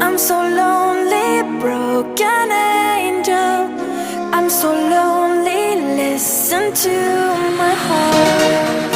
I'm so lonely, broken angel. I'm so lonely, listen to my heart.